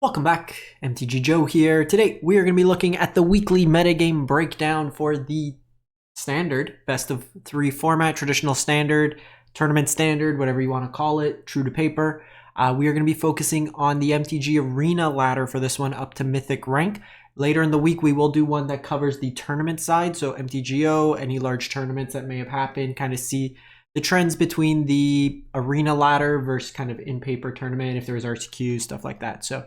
Welcome back, MTG Joe here. Today we are going to be looking at the weekly metagame breakdown for the standard best of 3 format, traditional standard, tournament standard, whatever you want to call it, true to paper. We are going to be focusing on the MTG Arena ladder for this one up to Mythic Rank. Later in the week we will do one that covers the tournament side, so MTGO, any large tournaments that may have happened, kind of see the trends between the Arena ladder versus kind of in-paper tournament, if there was RCQ, stuff like that. So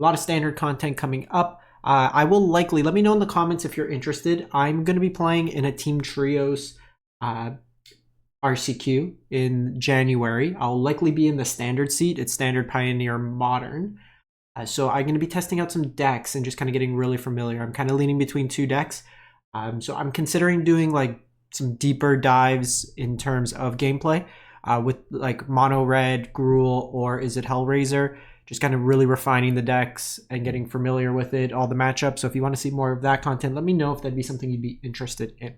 a lot of standard content coming up. I will likely, let me know in the comments if you're interested. I'm going to be playing in a Team Trios RCQ in January. I'll likely be in the standard seat. It's Standard, Pioneer, Modern. So I'm going to be testing out some decks and just kind of getting really familiar. I'm kind of leaning between 2 decks. So I'm considering doing like some deeper dives in terms of gameplay with like Mono Red, Gruul, or Izzet Hellraiser. Just kind of really refining the decks and getting familiar with it, all the matchups. So if you want to see more of that content, let me know if that'd be something you'd be interested in.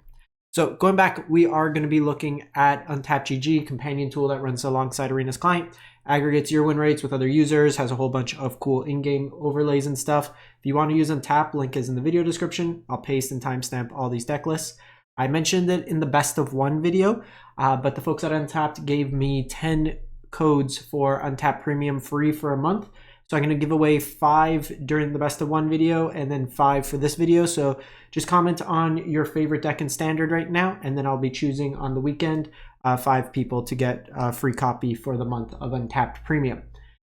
So going back, we are going to be looking at Untapped GG, companion tool that runs alongside Arena's client, aggregates your win rates with other users, has a whole bunch of cool in-game overlays and stuff. If you want to use Untapped, link is in the video description. I'll paste and timestamp all these deck lists. I mentioned it in the best of 1 video, but the folks at Untapped gave me 10 codes for Untapped Premium free for a month. So I'm going to give away 5 during the best of 1 video and then 5 for this video. So just comment on your favorite deck in standard right now, and then I'll be choosing on the weekend 5 people to get a free copy for the month of Untapped Premium.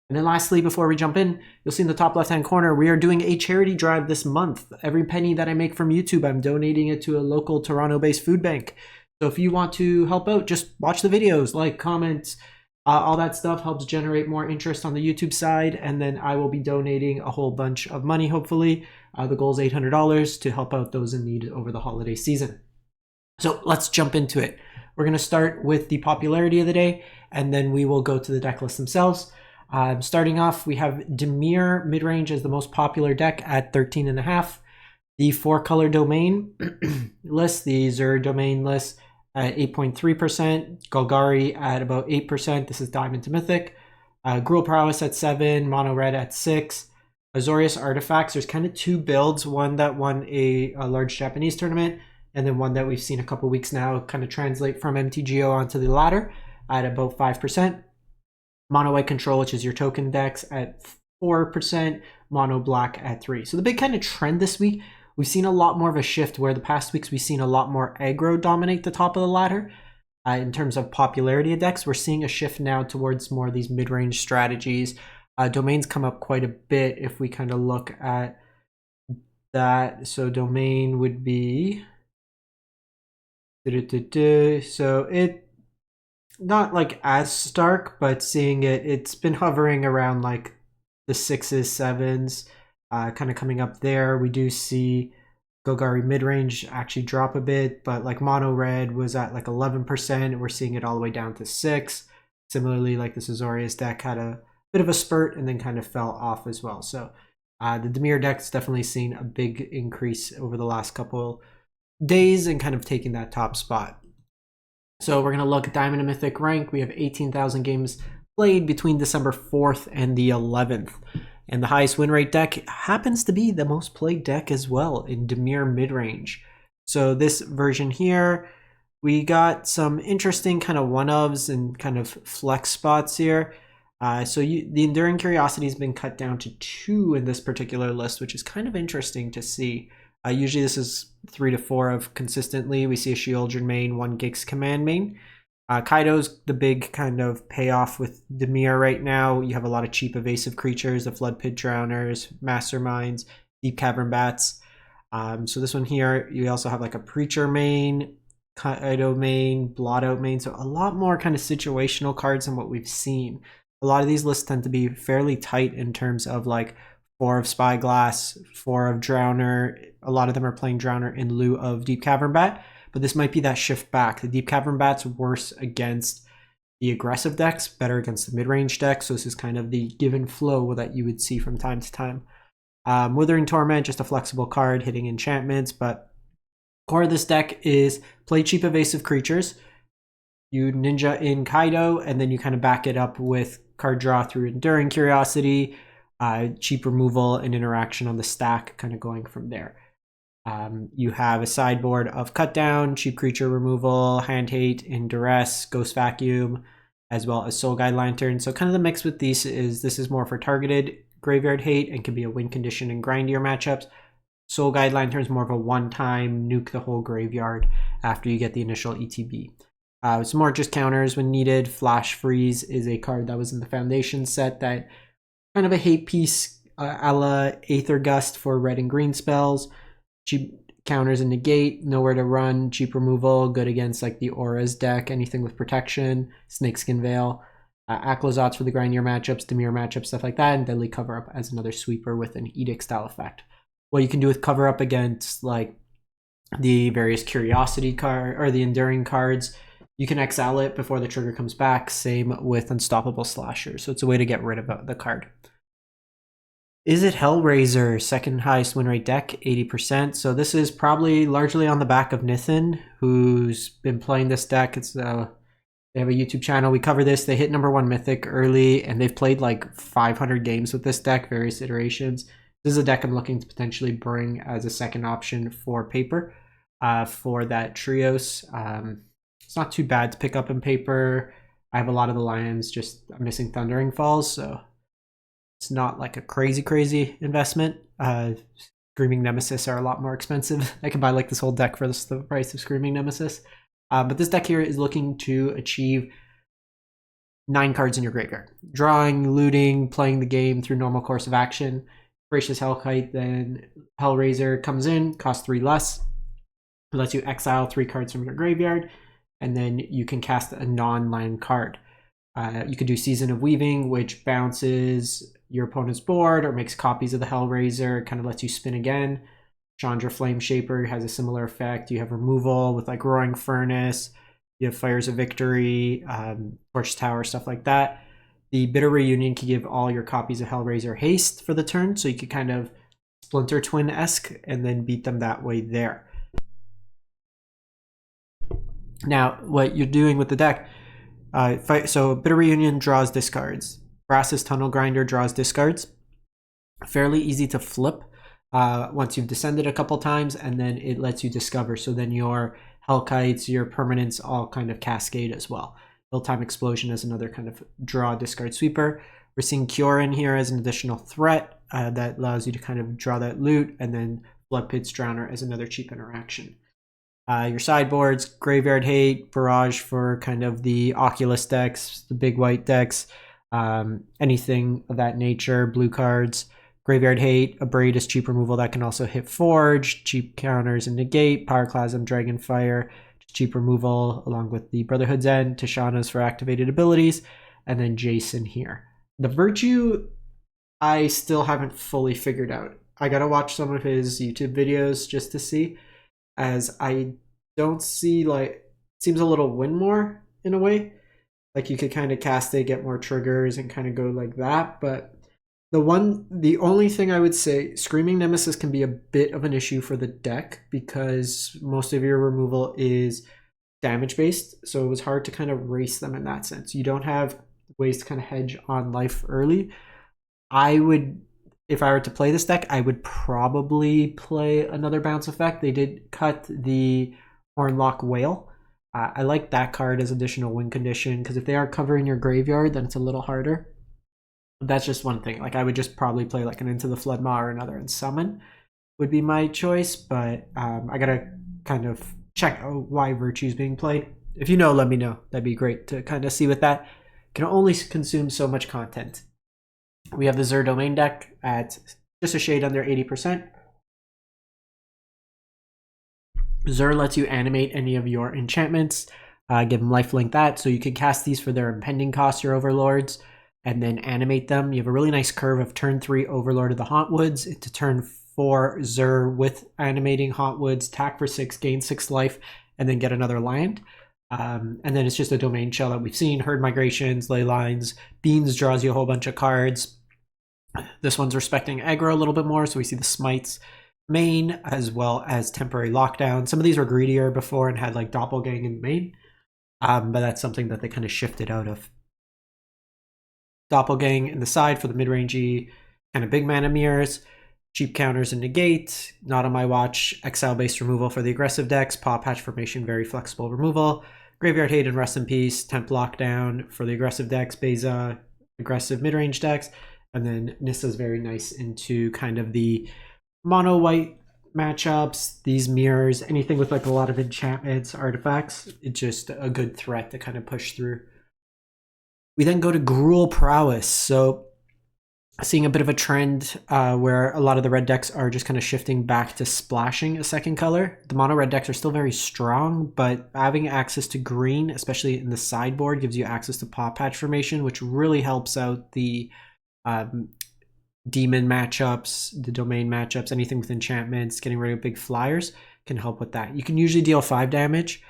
And then lastly, before we jump in, you'll see in the top left-hand corner, we are doing a charity drive this month. Every penny that I make from YouTube, I'm donating it to a local Toronto-based food bank. So if you want to help out, just watch the videos, like, comment, all that stuff helps generate more interest on the YouTube side, and then I will be donating a whole bunch of money, hopefully. The goal is $800 to help out those in need over the holiday season. So let's jump into it. We're going to start with the popularity of the day, and then we will go to the deck lists themselves. Starting off, we have Dimir Midrange as the most popular deck at 13.5. The 4-color domain list, the Zur domain list, at 8.3%, Golgari at about 8%. This is Diamond to Mythic. Gruul Prowess at 7, Mono Red at 6. Azorius Artifacts, there's kind of 2 builds, one that won a large Japanese tournament, and then one that we've seen a couple weeks now kind of translate from MTGO onto the ladder at about 5%. Mono White Control, which is your token decks, at 4%, Mono Black at 3%. So the big kind of trend this week, we've seen a lot more of a shift where the past weeks we've seen a lot more aggro dominate the top of the ladder. In terms of popularity of decks, we're seeing a shift now towards more of these mid-range strategies. Domains come up quite a bit if we kind of look at that. So domain would be... So it... not like as stark, but seeing it's been hovering around like the 6s, 7s. Kind of coming up there. We do see Golgari Midrange actually drop a bit, but like Mono Red was at like 11%. We're seeing it all the way down to 6%. Similarly, like this Azorius deck had a bit of a spurt and then kind of fell off as well. So the Dimir deck's definitely seen a big increase over the last couple days and kind of taking that top spot. So we're going to look at Diamond and Mythic Rank. We have 18,000 games played between December 4th and the 11th. And the highest win rate deck happens to be the most played deck as well in Dimir Midrange. So this version here, we got some interesting kind of one-ofs and kind of flex spots here. The Enduring Curiosity has been cut down to 2 in this particular list, which is kind of interesting to see. Usually this is 3 to 4 of consistently. We see a Shieldred main, 1 Gix command main. Kaido's the big kind of payoff with Dimir right now. You have a lot of cheap evasive creatures, the Flood Pit Drowners, Masterminds, Deep Cavern Bats. So this one here, you also have like a Preacher main, Kaido main, Blot Out main. So a lot more kind of situational cards than what we've seen. A lot of these lists tend to be fairly tight in terms of like 4 of Spyglass, 4 of Drowner. A lot of them are playing Drowner in lieu of Deep Cavern Bat. But this might be that shift back. The Deep Cavern Bat's worse against the aggressive decks, better against the mid-range decks. So this is kind of the give and flow that you would see from time to time. Withering Torment, just a flexible card hitting enchantments. But core of this deck is play cheap evasive creatures. You ninja in Kaido, and then you kind of back it up with card draw through Enduring Curiosity, cheap removal and interaction on the stack, kind of going from there. You have a sideboard of cut down, cheap creature removal, hand hate, in duress, ghost vacuum, as well as soul guide lantern. So kind of the mix with these is this is more for targeted graveyard hate and can be a win condition in grindier matchups. Soul guide lantern is more of a one-time nuke the whole graveyard after you get the initial ETB. It's more just counters when needed. Flash Freeze is a card that was in the Foundation set that kind of a hate piece a la Aether Gust for red and green spells. Cheap counters and negate, nowhere to run, cheap removal, good against like the Auras deck, anything with protection, Snakeskin Veil, Aklozots for the grindier matchups, Dimir matchups, stuff like that, and Deadly Cover Up as another sweeper with an Edict style effect. What you can do with Cover Up against like the various Curiosity card or the Enduring cards, you can exile it before the trigger comes back, same with Unstoppable Slasher, so it's a way to get rid of the card. Izzet Hellraiser, second highest win rate deck, 80%. So this is probably largely on the back of Nithin, who's been playing this deck. It's they have a YouTube channel. We cover this. They hit #1 Mythic early, and they've played like 500 games with this deck, various iterations. This is a deck I'm looking to potentially bring as a second option for paper for that Trios. It's not too bad to pick up in paper. I have a lot of the Lions, just I'm missing Thundering Falls, so it's not like a crazy investment. Screaming Nemesis are a lot more expensive. I could buy like this whole deck for the price of Screaming Nemesis. But this deck here is looking to achieve 9 cards in your graveyard. Drawing, looting, playing the game through normal course of action. Gracious Hellkite, then Hellraiser comes in, costs 3 less. It lets you exile 3 cards from your graveyard, and then you can cast a non-land card. You could do Season of Weaving, which bounces your opponent's board or makes copies of the Hellraiser, kind of lets you spin again. Chandra Flame Shaper has a similar effect. You have removal with like Roaring Furnace. You have Fires of Victory, Torch Tower, stuff like that. The Bitter Reunion can give all your copies of Hellraiser haste for the turn, so you could kind of Splinter Twin-esque and then beat them that way there. Now, what you're doing with the deck, so Bitter Reunion draws discards. Brass's Tunnel Grinder draws discards. Fairly easy to flip once you've descended a couple times, and then it lets you discover. So then your Hellkites, your permanents all kind of cascade as well. Build-Time Explosion as another kind of draw discard sweeper. We're seeing Cure in here as an additional threat that allows you to kind of draw that loot, and then Blood Pit's Drowner as another cheap interaction. Your sideboards, Graveyard Hate, Barrage for kind of the Oculus decks, the big white decks, anything of that nature, blue cards. Graveyard Hate, Abrade is cheap removal that can also hit Forge, cheap counters and negate, Pyroclasm, Dragonfire, cheap removal along with the Brotherhood's End, Tishana's for activated abilities, and then Jason here. The Virtue, I still haven't fully figured out. I gotta watch some of his YouTube videos just to see, as I don't see, like, it seems a little win more in a way. Like you could kind of cast it, get more triggers and kind of go like that, but the only thing I would say, Screaming Nemesis can be a bit of an issue for the deck because most of your removal is damage based, so it was hard to kind of race them in that sense. You don't have ways to kind of hedge on life early. I would, if I were to play this deck, I would probably play another bounce effect. They did cut the Hornlock Whale. I like that card as additional win condition because if they are covering your graveyard, then it's a little harder. That's just one thing. Like I would just probably play like an Into the Flood Maw or another and summon would be my choice, but I gotta kind of check out why Virtue is being played. If you know, let me know. That'd be great to kind of see with that. Can only consume so much content. We have the Zur Domain deck at just a shade under 80%. Zur lets you animate any of your enchantments, give them lifelink that, so you can cast these for their impending cost, your Overlords, and then animate them. You have a really nice curve of turn 3 Overlord of the Hauntwoods into turn 4 Zur with animating Hauntwoods, attack for 6, gain 6 life, and then get another land. And then it's just a domain shell that we've seen, Herd Migrations, Ley Lines, Beans draws you a whole bunch of cards. This one's respecting aggro a little bit more, so we see the Smites main as well as Temporary Lockdown. Some of these were greedier before and had like Doppelgang in the main, but that's something that they kind of shifted out of. Doppelgang in the side for the mid-rangey kind of big mana mirrors, cheap counters and negate, not on my watch, exile-based removal for the aggressive decks, paw patch formation, very flexible removal, graveyard hate and rest in peace, temp lockdown for the aggressive decks, Beza, aggressive mid-range decks, and then Nissa's very nice into kind of the mono-white matchups, these mirrors, anything with like a lot of enchantments, artifacts, it's just a good threat to kind of push through. We then go to Gruul Prowess. So seeing a bit of a trend where a lot of the red decks are just kind of shifting back to splashing a second color. The mono red decks are still very strong, but having access to green, especially in the sideboard, gives you access to paw patch formation, which really helps out the demon matchups, the domain matchups, anything with enchantments, getting rid of big flyers can help with that. You can usually deal 5 damage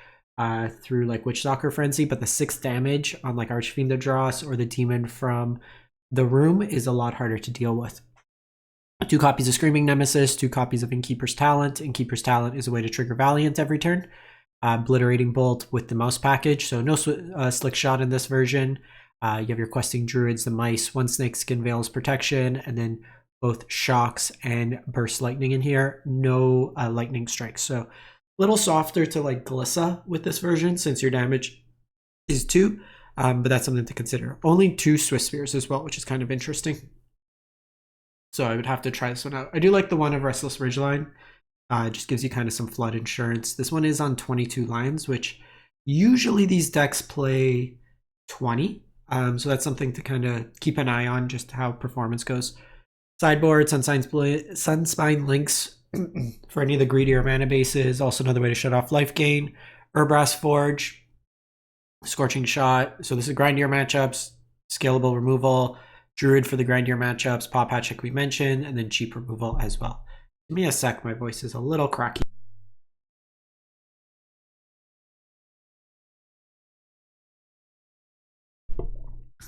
through like Witchstalker Frenzy, but the 6 damage on like Archfiend of Dross or the demon from the room is a lot harder to deal with. 2 copies of Screaming Nemesis, 2 copies of Innkeeper's Talent. Innkeeper's Talent is a way to trigger Valiant every turn. Obliterating Bolt with the mouse package, so no slick shot in this version. You have your questing druids, the mice, 1 snake skin veils protection, and then both shocks and burst lightning in here. No lightning strikes, so a little softer to like Glissa with this version since your damage is 2, but that's something to consider. Only 2 Swiss Spheres as well, which is kind of interesting. So I would have to try this one out. I do like the one of Restless Ridgeline. It just gives you kind of some flood insurance. This one is on 22 lines, which usually these decks play 20. So that's something to kind of keep an eye on, just how performance goes. Sideboard, Sunspine Links for any of the greedier mana bases. Also another way to shut off life gain. Urbrass Forge, Scorching Shot. So this is grindier matchups, scalable removal, Druid for the grindier matchups, paw patch like we mentioned, and then cheap removal as well. Give me a sec, my voice is a little cracky.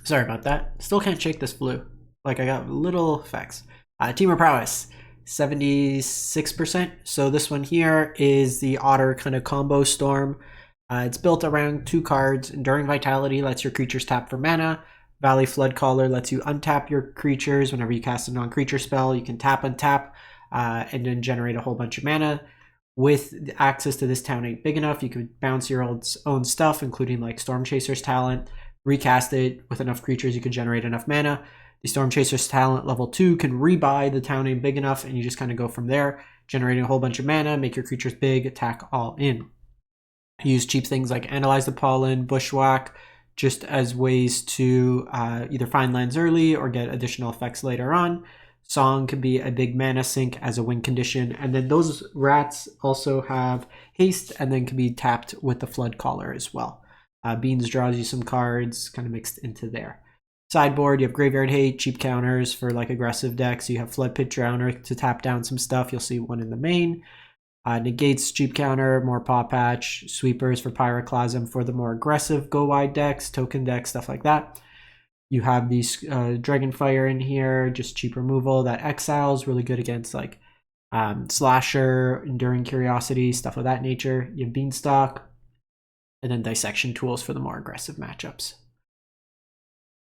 Sorry about that. Still can't shake this flu. Like I got little effects. Temur Prowess, 76%. So this one here is the Otter kind of combo storm. It's built around 2 cards. Enduring Vitality lets your creatures tap for mana. Valley Flood Caller lets you untap your creatures whenever you cast a non-creature spell. You can tap, untap, and then generate a whole bunch of mana. With access to this town ain't big enough, you could bounce your own stuff, including like Storm Chaser's Talent, recast it with enough creatures you could generate enough mana. The Storm Chaser's Talent level 2 can rebuy the town ain't big enough, and you just kind of go from there, generating a whole bunch of mana, make your creatures big, attack all in. Use cheap things like Analyze the Pollen, Bushwhack, just as ways to either find lands early or get additional effects later on. Song can be a big mana sink as a win condition, and then those rats also have haste and then can be tapped with the Flood Caller as well. Beans draws you some cards kind of mixed into there. Sideboard, you have Graveyard Hate, cheap counters for like aggressive decks. You have Flood Pit Drowner to tap down some stuff. You'll see one in the main. Negates, cheap counter, more paw patch. Sweepers for Pyroclasm for the more aggressive go wide decks, token decks, stuff like that. You have these Dragonfire in here, just cheap removal. That exiles, really good against like Slasher, Enduring Curiosity, stuff of that nature. You have Beanstalk, and then Dissection Tools for the more aggressive matchups.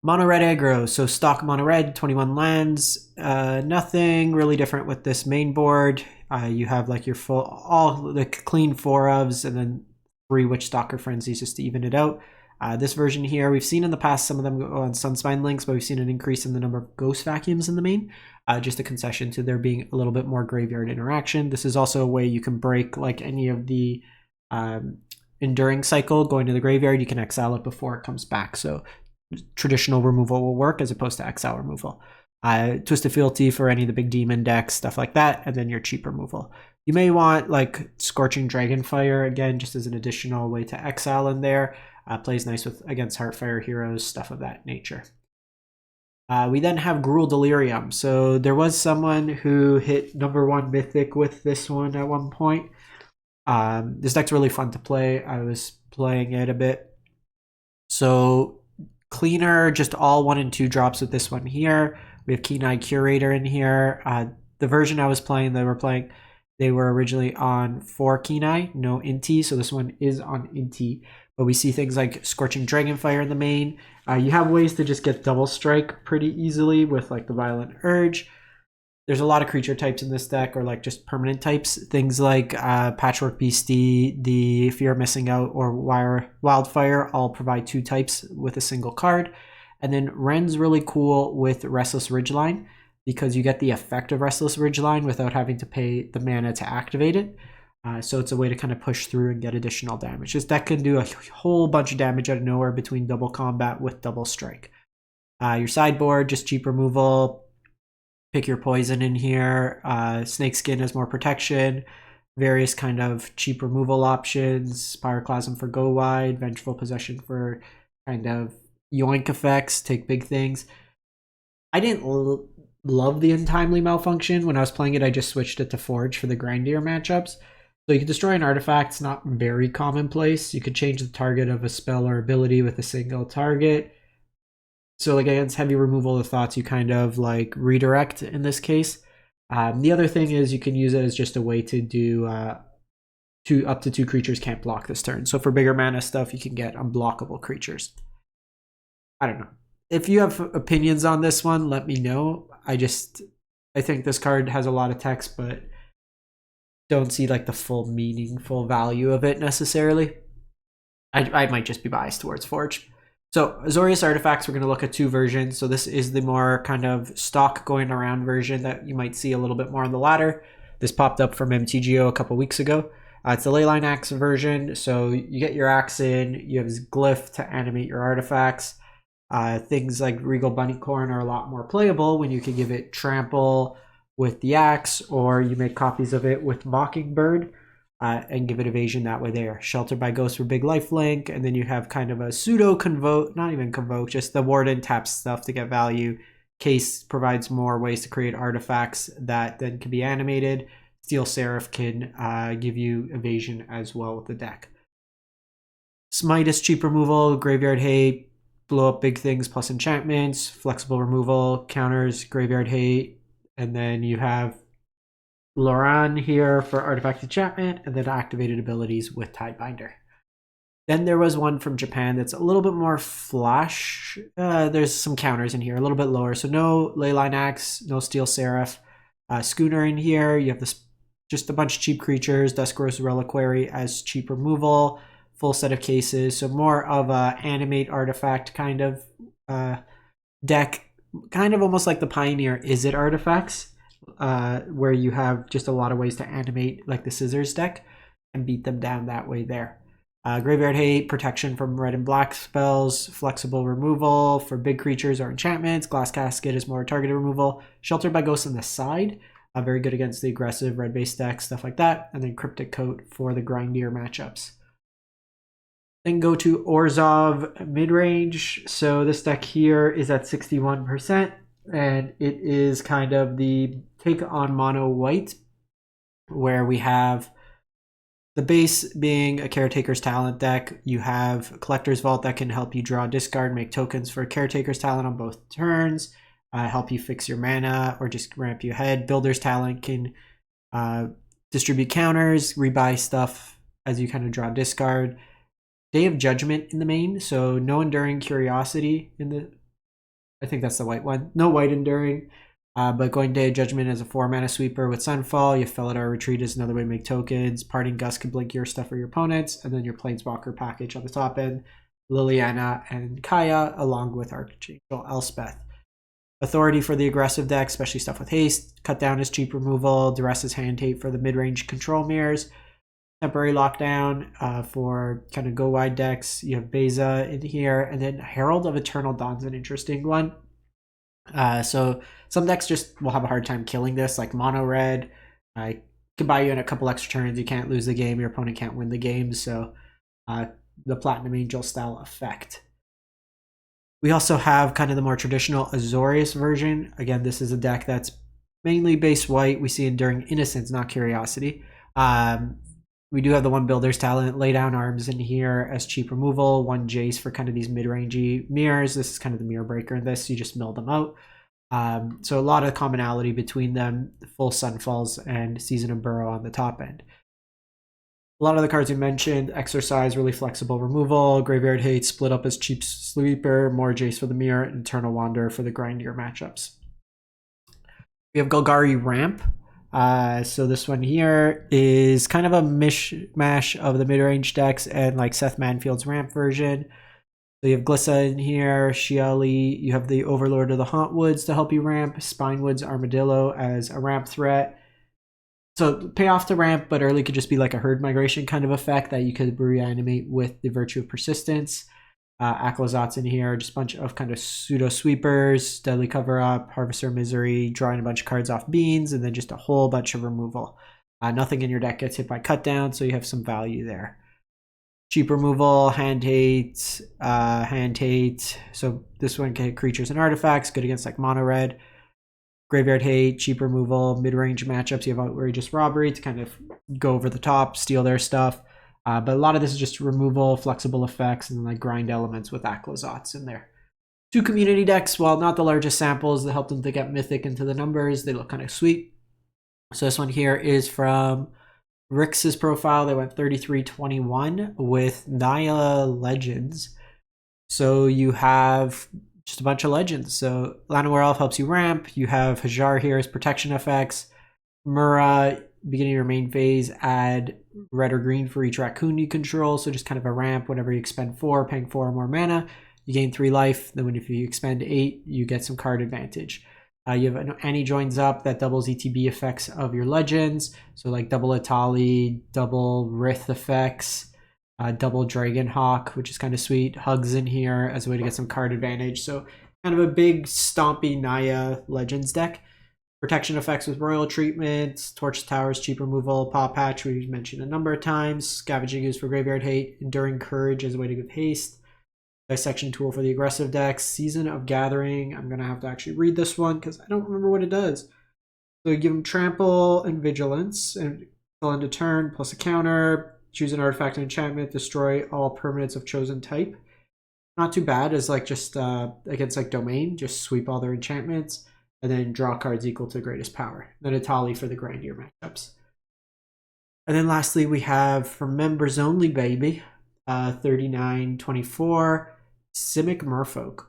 Mono Red Aggro, so stock Mono Red, 21 lands. Nothing really different with this main board. You have like your all the clean 4-ofs and then 3 Witchstalker Frenzies just to even it out. This version here, we've seen in the past some of them go on Sunspine Links, but we've seen an increase in the number of Ghost Vacuums in the main. Just a concession to there being a little bit more graveyard interaction. This is also a way you can break like any of the Enduring cycle going to the graveyard. You can exile it before it comes back. So traditional removal will work as opposed to exile removal. Twisted Fealty for any of the big demon decks, stuff like that, and then your cheap removal. You may want like Scorching Dragonfire again, just as an additional way to exile in there. Plays nice with against Heartfire heroes, stuff of that nature. We then have Gruul Delirium. So there was someone who hit #1 Mythic with this one at one point. This deck's really fun to play. I was playing it a bit. So cleaner, just all 1 and 2 drops with this one here. We have Keen Eye Curator in here. The version I was playing, they were originally on 4 Keen Eye, no Inti, so this one is on Inti. but we see things like Scorching Dragonfire in the main. You have ways to just get double strike pretty easily with like the Violent Urge. There's a lot of creature types in this deck, or like just permanent types. Things like Patchwork Beastie, the Fear of Missing Out, or Wildfire all provide 2 types with a single card. And then Ren's really cool with Restless Ridgeline because you get the effect of Restless Ridgeline without having to pay the mana to activate it. So it's a way to kind of push through and get additional damage. This deck can do a whole bunch of damage out of nowhere between double combat with double strike. Your sideboard, just cheap removal. Pick your poison in here. Snakeskin has more protection. Various kind of cheap removal options. Pyroclasm for go wide. Vengeful Possession for kind of yoink effects. Take big things. I didn't love the Untimely Malfunction. When I was playing it, I just switched it to Forge for the grindier matchups. So you can destroy an artifact. It's not very commonplace. You could change the target of a spell or ability with a single target. So like against heavy removal of thoughts, you kind of like redirect in this case. The other thing is you can use it as just a way to do up to 2 creatures can't block this turn. So for bigger mana stuff, you can get unblockable creatures. I don't know. If you have opinions on this one, let me know. I think this card has a lot of text, but don't see like the full meaningful value of it necessarily. I might just be biased towards Forge. So Azorius Artifacts, we're going to look at 2 versions. So this is the more kind of stock going around version that you might see a little bit more on the ladder. This popped up from MTGO a couple weeks ago. It's the Leyline Axe version. So you get your axe in, you have this glyph to animate your artifacts. Things like Regal Bunnycorn are a lot more playable when you can give it trample with the axe, or you make copies of it with Mockingbird and give it evasion that way there. Sheltered by Ghost for big lifelink, and then you have kind of a pseudo convoke, not even convoke, just the Warden taps stuff to get value. Case provides more ways to create artifacts that then can be animated. Steel Seraph can give you evasion as well with the deck. Smite is cheap removal, Graveyard Hate, blow up big things plus enchantments, flexible removal, counters, Graveyard Hate, and then you have Loran here for artifact enchantment, and then activated abilities with Tidebinder. Then there was one from Japan that's a little bit more flash. There's some counters in here, a little bit lower. So no Leyline Axe, no Steel Seraph. Schooner in here. You have this just a bunch of cheap creatures. Duskgross Reliquary as cheap removal. Full set of cases. So more of a animate artifact kind of deck. Kind of almost like the Pioneer Izzet Artifacts, where you have just a lot of ways to animate like the Scissors deck and beat them down that way there. Graveyard Hate, protection from red and black spells, flexible removal for big creatures or enchantments. Glass Casket is more targeted removal. Sheltered by Ghosts on the side, very good against the aggressive red-based decks, stuff like that. And then Cryptic Coat for the grindier matchups. Then go to Orzhov Midrange. So this deck here is at 61%, and it is kind of the take on mono white, where we have the base being a Caretaker's Talent deck. You have Collector's Vault that can help you draw, discard, make tokens for Caretaker's Talent on both turns, help you fix your mana or just ramp you ahead. Builder's Talent can distribute counters, rebuy stuff as you kind of draw, discard. Day of Judgment in the main, so no Enduring Curiosity in the, I think that's the white one. No white Enduring, but going Day of Judgment as a 4-mana sweeper with Sunfall. You have Felidar Retreat is another way to make tokens. Parting Gust can blink your stuff for your opponents, and then your Planeswalker package on the top end. Liliana and Kaya, along with Archangel Elspeth. Authority for the aggressive deck, especially stuff with haste. Cut down is cheap removal. Duress is hand tape for the mid-range control mirrors. Temporary lockdown for kind of go wide decks. You have Beza in here, and then Herald of Eternal Dawn's an interesting one. So some decks just will have a hard time killing this, like mono red. Can buy you in a couple extra turns. You can't lose the game. Your opponent can't win the game. So the Platinum Angel style effect. We also have kind of the more traditional Azorius version. Again, this is a deck that's mainly base white. We see Enduring Innocence, not Curiosity. We do have the one Builder's Talent, Lay Down Arms in here as cheap removal, one Jace for kind of these mid-rangey mirrors. This is kind of the mirror breaker in this. You just mill them out. So a lot of commonality between them, full Sunfalls and Season of Burrow on the top end. A lot of the cards you mentioned, Exercise, really flexible removal, Graveyard Hate, Split Up as cheap sleeper, more Jace for the mirror, and Eternal Wanderer for the grindier matchups. We have Golgari Ramp. So this one here is kind of a mishmash of the mid-range decks and like Seth Manfield's Ramp version. So you have Glissa in here, Shiali, you have the Overlord of the Hauntwoods to help you ramp, Spinewood's Armadillo as a ramp threat. So pay off to ramp, but early could just be like a herd migration kind of effect that you could reanimate with the Virtue of Persistence. Aklazot's in here, just a bunch of kind of pseudo sweepers, Deadly Cover Up, Harvester Misery, drawing a bunch of cards off beans, and then just a whole bunch of removal. Nothing in your deck gets hit by cut down, so you have some value there. Cheap removal, hand hate. So this one can hit creatures and artifacts, good against like mono red. Graveyard Hate, cheap removal, mid-range matchups, you have Outrageous Robbery to kind of go over the top, steal their stuff. But a lot of this is just removal, flexible effects, and like grind elements with Aklazot's in there. 2 community decks, while not the largest samples that help them to get Mythic into the numbers, they look kind of sweet. So this one here is from Rix's profile. They went 33-21 with Naya Legends. So you have just a bunch of legends. So Llanowar Elf helps you ramp. You have Hajar here as protection effects. Mura, beginning of your main phase, add red or green for each raccoon you control. So just kind of a ramp whenever you expend 4, paying 4 or more mana. You gain 3 life. Then if you expend 8, you get some card advantage. You have Annie joins up that doubles ETB effects of your legends. So like double Atali, double Rith effects. Double Dragonhawk, which is kind of sweet. Hugs in here as a way to get some card advantage. So kind of a big stompy Naya Legends deck. Protection effects with Royal Treatment, Torch Towers, cheap removal, Paw Patch, we've mentioned a number of times. Scavenging Ooze for Graveyard Hate, Enduring Courage as a way to give haste. Dissection Tool for the aggressive decks. Season of Gathering, I'm going to have to actually read this one because I don't remember what it does. So you give them Trample and Vigilance, and till end of turn, plus a counter. Choose an artifact and enchantment, destroy all permanents of chosen type. Not too bad as like just against like Domain, just sweep all their enchantments and then draw cards equal to greatest power. Then Atali for the grindier matchups. And then lastly, we have for members only, baby, 39-24, Simic Merfolk.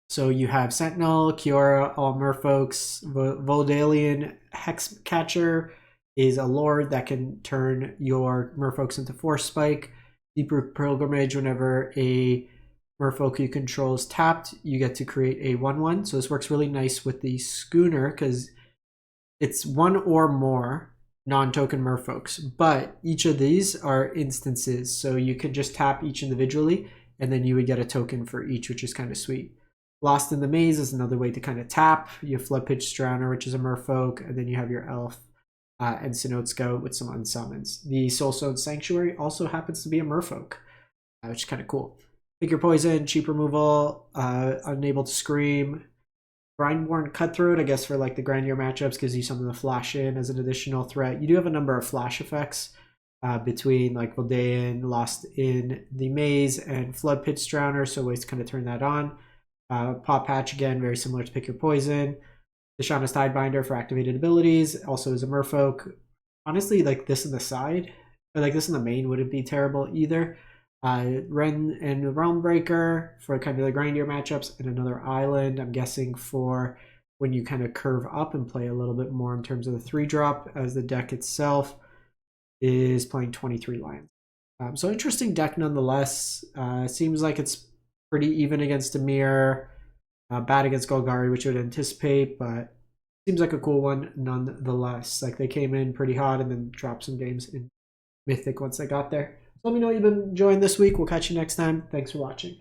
So you have Sentinel, Kiora, all Merfolks, Voldalian Hexcatcher is a lord that can turn your merfolks into Force Spike. Deep-Root Pilgrimage, whenever a merfolk you control is tapped, you get to create a 1/1. So this works really nice with the Schooner because it's 1 or more non-token merfolks. But each of these are instances, so you can just tap each individually, and then you would get a token for each, which is kind of sweet. Lost in the Maze is another way to kind of tap. You have Floodpitch Drowner, which is a merfolk, and then you have your elf. And Synod Scout with some unsummons. The Soulstone Sanctuary also happens to be a merfolk, which is kind of cool. Pick your poison, cheap removal, unable to scream. Grindborn Cutthroat, I guess for like the grindier matchups, gives you something to flash in as an additional threat. You do have a number of flash effects between like Voldaean, Lost in the Maze, and Floodpitch Drowner, so ways to kind of turn that on. Paw Patch, again, very similar to Pick Your Poison. Dishonest Tidebinder for activated abilities, also is a merfolk. Honestly, like this in the side, or like this in the main wouldn't be terrible either. Ren and Realmbreaker for kind of the grindier matchups, and another island, I'm guessing, for when you kind of curve up and play a little bit more in terms of the 3-drop, as the deck itself is playing 23 lands. So interesting deck nonetheless. Seems like it's pretty even against Dimir. Bad against Golgari, which you would anticipate, but seems like a cool one nonetheless. Like they came in pretty hot and then dropped some games in Mythic once they got there. So let me know what you've been enjoying this week. We'll catch you next time. Thanks for watching.